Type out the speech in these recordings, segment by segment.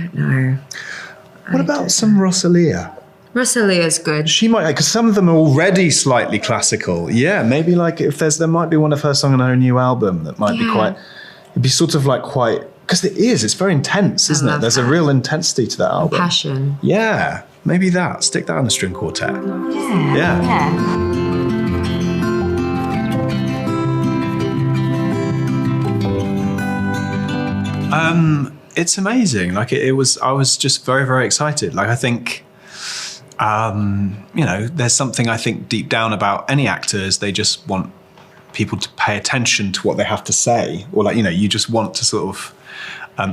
don't know. What about some Rosalia? Rosalia's good. She might, because some of them are already slightly classical. Yeah, maybe like if there might be one of her songs on her new album that might be quite, it'd be sort of like quite, because it's very intense, isn't it? There's a real intensity to that album. Passion. Yeah, maybe that. Stick that on the string quartet. Yeah. It's amazing. Like I was just very, very excited. Like I think, there's something I think deep down about any actors. They just want people to pay attention to what they have to say, or like, you just want to sort of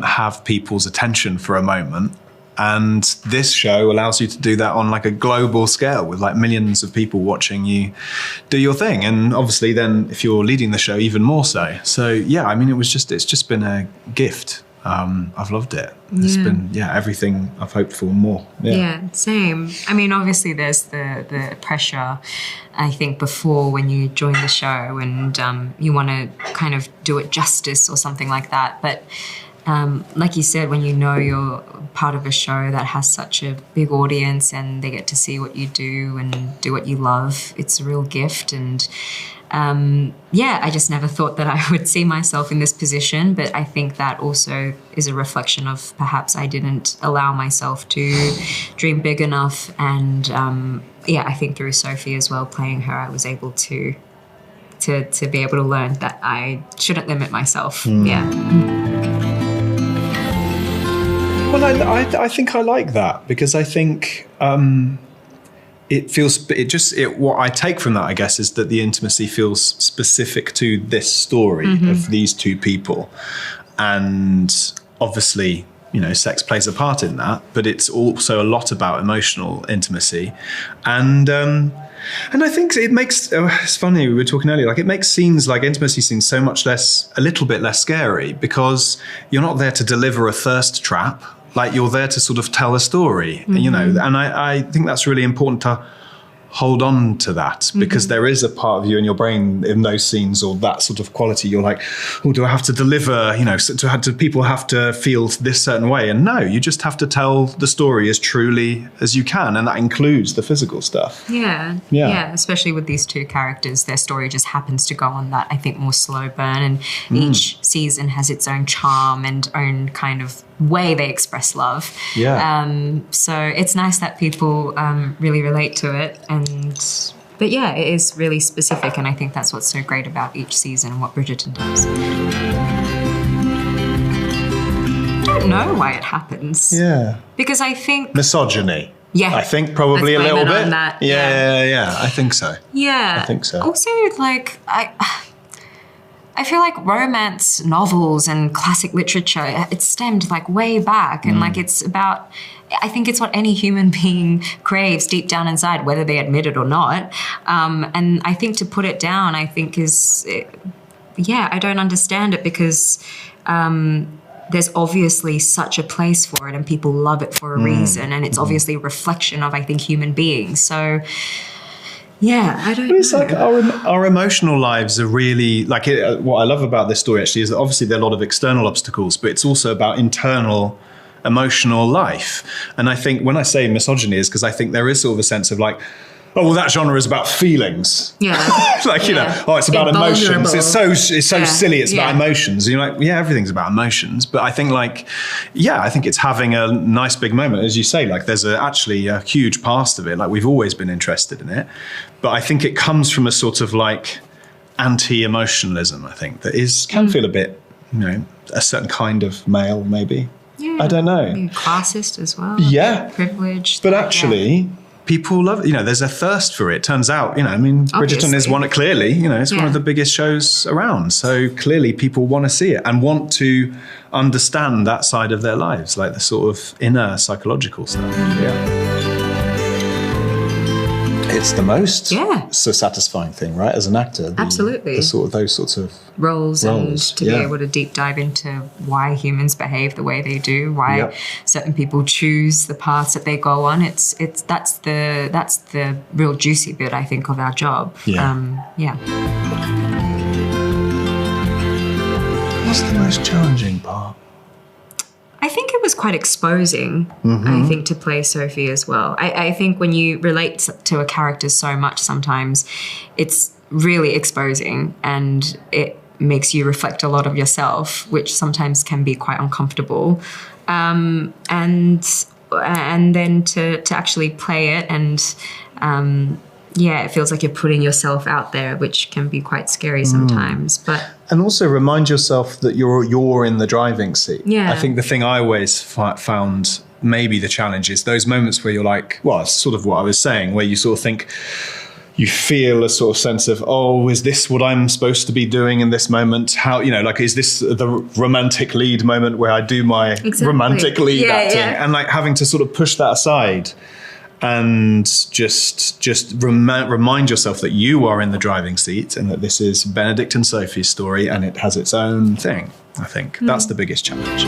have people's attention for a moment. And this show allows you to do that on like a global scale with like millions of people watching you do your thing. And obviously then if you're leading the show, even more so. So yeah, I mean, it's just been a gift. I've loved it. It's been, everything I've hoped for and more. Yeah, same. I mean, obviously there's the pressure, I think, before when you join the show and you want to kind of do it justice or something like that. But like you said, when you know you're part of a show that has such a big audience and they get to see what you do and do what you love, it's a real gift. And I just never thought that I would see myself in this position, but I think that also is a reflection of perhaps I didn't allow myself to dream big enough. And I think through Sophie as well, playing her, I was able to be able to learn that I shouldn't limit myself. Well, I think I like that because I think what I take from that, I guess, is that the intimacy feels specific to this story of these two people. And obviously, sex plays a part in that, but it's also a lot about emotional intimacy. And I think it makes, it's funny, we were talking earlier, like it makes scenes like intimacy scenes so much less, a little bit less scary because you're not there to deliver a thirst trap. Like you're there to sort of tell a story, and I think that's really important to hold on to that because there is a part of you in your brain in those scenes or that sort of quality. You're like, oh, do I have to deliver, do people have to feel this certain way? And no, you just have to tell the story as truly as you can. And that includes the physical stuff. Yeah. Especially with these two characters, their story just happens to go on that, I think, more slow burn. And each season has its own charm and own kind of way they express love. So it's nice that people really relate to it. But it is really specific, and I think that's what's so great about each season and what Bridgerton does. I don't know why it happens. Yeah. Because I think... misogyny. Yeah. I think probably a little bit. That. Yeah. I think so. Yeah. I think so. Also, like, I feel like romance novels and classic literature, it stemmed like way back and like it's about, I think it's what any human being craves deep down inside, whether they admit it or not. And I think to put it down, I think I don't understand it because there's obviously such a place for it and people love it for a reason. And it's obviously a reflection of, I think, human beings. So... yeah, I don't know. It's like our emotional lives are really, like what I love about this story actually is that obviously there are a lot of external obstacles, but it's also about internal emotional life. And I think when I say misogyny is because I think there is sort of a sense of like, oh, well, that genre is about feelings. Yeah. It's about emotions. It's so silly. It's about emotions. And you're like, everything's about emotions. But I think I think it's having a nice big moment. As you say, like there's actually a huge past of it. Like we've always been interested in it. But I think it comes from a sort of like anti-emotionalism, I think, that can feel a bit, a certain kind of male, maybe. Yeah. I don't know. Maybe classist as well. Yeah. Privileged. But actually... people love it. There's a thirst for it. Turns out, Bridgerton is one, clearly, it's one of the biggest shows around. So clearly people want to see it and want to understand that side of their lives, like the sort of inner psychological stuff. It's the most satisfying thing, right? As an actor. Absolutely. Those sorts of roles. And to be able to deep dive into why humans behave the way they do, why certain people choose the paths that they go on. That's the real juicy bit, I think, of our job. What's the most challenging part? I think it was quite exposing, I think, to play Sophie as well. I think when you relate to a character so much sometimes, it's really exposing and it makes you reflect a lot of yourself, which sometimes can be quite uncomfortable. And then to actually play it and it feels like you're putting yourself out there, which can be quite scary sometimes. And also remind yourself that you're in the driving seat. Yeah. I think the thing I always found maybe the challenge is those moments where you're like, well, it's sort of what I was saying, where you sort of think, you feel a sort of sense of, oh, is this what I'm supposed to be doing in this moment? How, like, is this the romantic lead moment where I do my romantic lead acting? Yeah. And like having to sort of push that aside and just remind yourself that you are in the driving seat and that this is Benedict and Sophie's story and it has its own thing. I think that's the biggest challenge.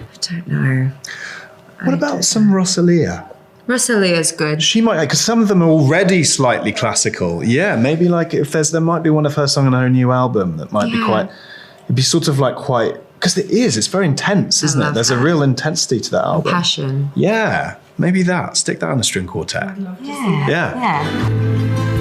I don't know. What about some Rosalia? Rosalia's good. She might, because some of them are already slightly classical. Yeah, maybe like if there might be one of her songs on her new album that might be quite, it'd be sort of like quite, because it's very intense, isn't it? There's a real intensity to that album. Passion. Yeah, maybe stick that on a string quartet. Yeah.